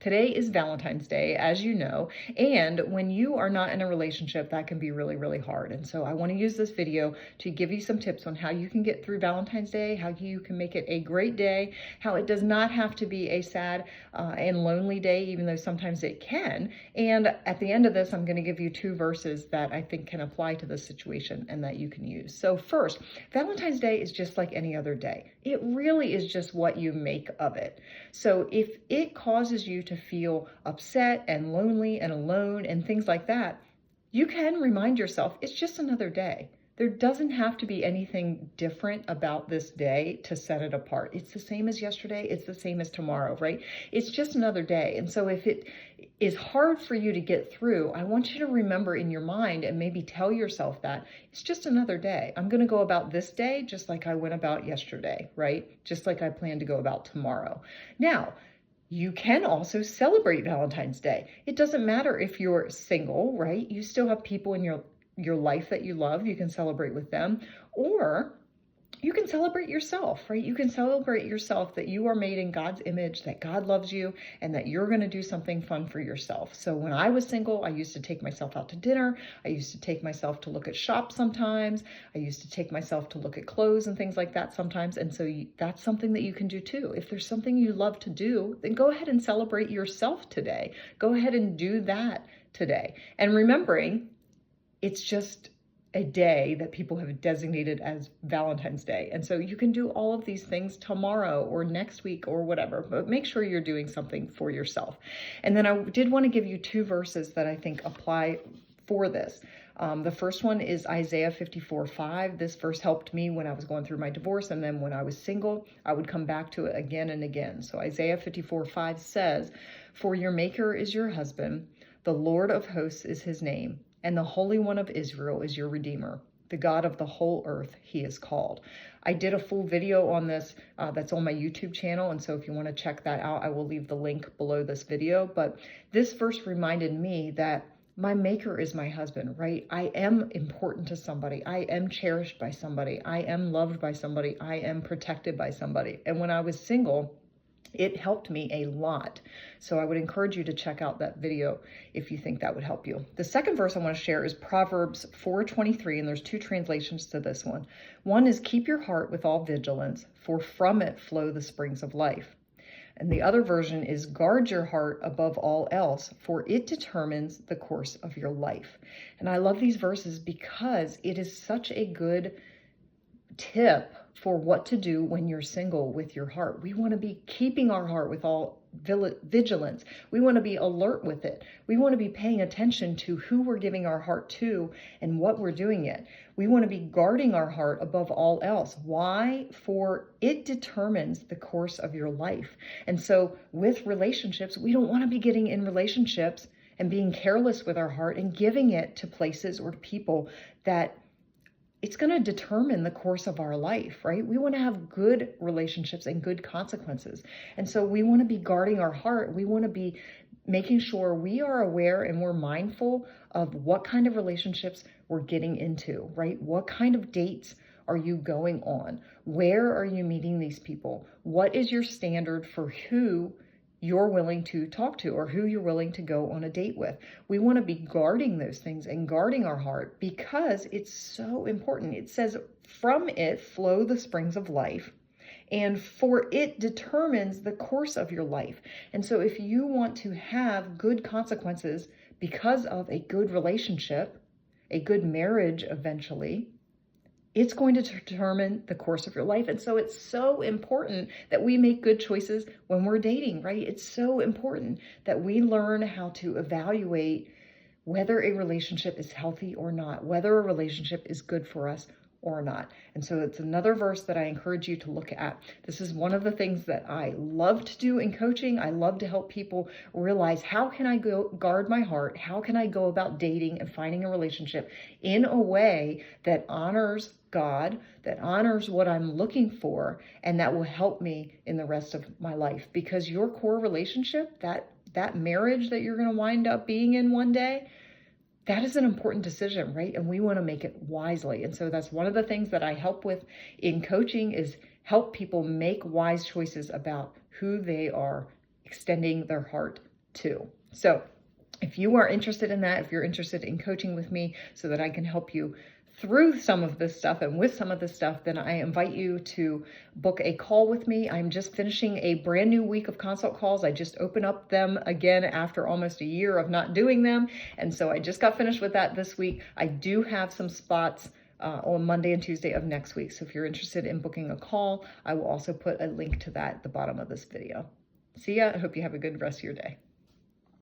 Today is Valentine's Day, as you know, and when you are not in a relationship, that can be really, really hard. And so I want to use this video to give you some tips on how you can get through Valentine's Day, how you can make it a great day, how it does not have to be a sad and lonely day, even though sometimes it can. And at the end of this, I'm going to give you 2 verses that I think can apply to this situation and that you can use. So first, Valentine's Day is just like any other day. It really is just what you make of it. So if it causes you to feel upset and lonely and alone and things like that, you can remind yourself it's just another day. There doesn't have to be anything different about this day to set it apart. It's the same as yesterday. It's the same as tomorrow, right? It's just another day. And so if it is hard for you to get through, I want you to remember in your mind and maybe tell yourself that it's just another day. I'm going to go about this day just like I went about yesterday, right? Just like I plan to go about tomorrow. Now, you can also celebrate Valentine's Day. It doesn't matter if you're single, right? You still have people in your life that you love. You can celebrate with them, or you can celebrate yourself, right? You can celebrate yourself that you are made in God's image, that God loves you, and that you're going to do something fun for yourself. So when I was single, I used to take myself out to dinner. I used to take myself to look at shops sometimes. I used to take myself to look at clothes and things like that sometimes. And so that's something that you can do too. If there's something you love to do, then go ahead and celebrate yourself today. Go ahead and do that today. And remembering, it's just a day that people have designated as Valentine's Day. And so you can do all of these things tomorrow or next week or whatever, but make sure you're doing something for yourself. And then I did want to give you 2 verses that I think apply for this. The first one is Isaiah 54:5. This verse helped me when I was going through my divorce, and then when I was single, I would come back to it again and again. So Isaiah 54:5 says, "For your maker is your husband, the Lord of hosts is his name, and the Holy One of Israel is your Redeemer. The God of the whole earth, he is called." I did a full video on this that's on my YouTube channel, and so if you want to check that out, I will leave the link below this video. But this verse reminded me that my maker is my husband, right? I am important to somebody. I am cherished by somebody. I am loved by somebody. I am protected by somebody. And when I was single, it helped me a lot. So I would encourage you to check out that video if you think that would help you. The second verse I want to share is Proverbs 4:23, and there's 2 translations to this one. One is, "Keep your heart with all vigilance, for from it flow the springs of life." And the other version is, "Guard your heart above all else, for it determines the course of your life." And I love these verses because it is such a good tip for what to do when you're single with your heart. We want to be keeping our heart with all vigilance. We want to be alert with it. We want to be paying attention to who we're giving our heart to and what we're doing it. We want to be guarding our heart above all else. Why? For it determines the course of your life. And so with relationships, we don't want to be getting in relationships and being careless with our heart and giving it to places or to people that it's going to determine the course of our life, right? We want to have good relationships and good consequences. And so we want to be guarding our heart. We want to be making sure we are aware and we're mindful of what kind of relationships we're getting into, right? What kind of dates are you going on? Where are you meeting these people? What is your standard for who you're willing to talk to or who you're willing to go on a date with? We want to be guarding those things and guarding our heart because it's so important. It says, "From it flow the springs of life, and for it determines the course of your life." And so if you want to have good consequences because of a good relationship, a good marriage eventually, it's going to determine the course of your life. And so it's so important that we make good choices when we're dating, right? It's so important that we learn how to evaluate whether a relationship is healthy or not, whether a relationship is good for us or not. And so it's another verse that I encourage you to look at. This is one of the things that I love to do in coaching. I love to help people realize, how can I go guard my heart? How can I go about dating and finding a relationship in a way that honors God, that honors what I'm looking for, and that will help me in the rest of my life? Because your core relationship, that marriage that you're going to wind up being in one day, that is an important decision, right? And we want to make it wisely. And so that's one of the things that I help with in coaching, is help people make wise choices about who they are extending their heart too. So if you are interested in that, if you're interested in coaching with me so that I can help you through some of this stuff and with some of this stuff, then I invite you to book a call with me. I'm just finishing a brand new week of consult calls. I just opened up them again after almost a year of not doing them. And so I just got finished with that this week. I do have some spots on Monday and Tuesday of next week. So if you're interested in booking a call, I will also put a link to that at the bottom of this video. See ya. I hope you have a good rest of your day.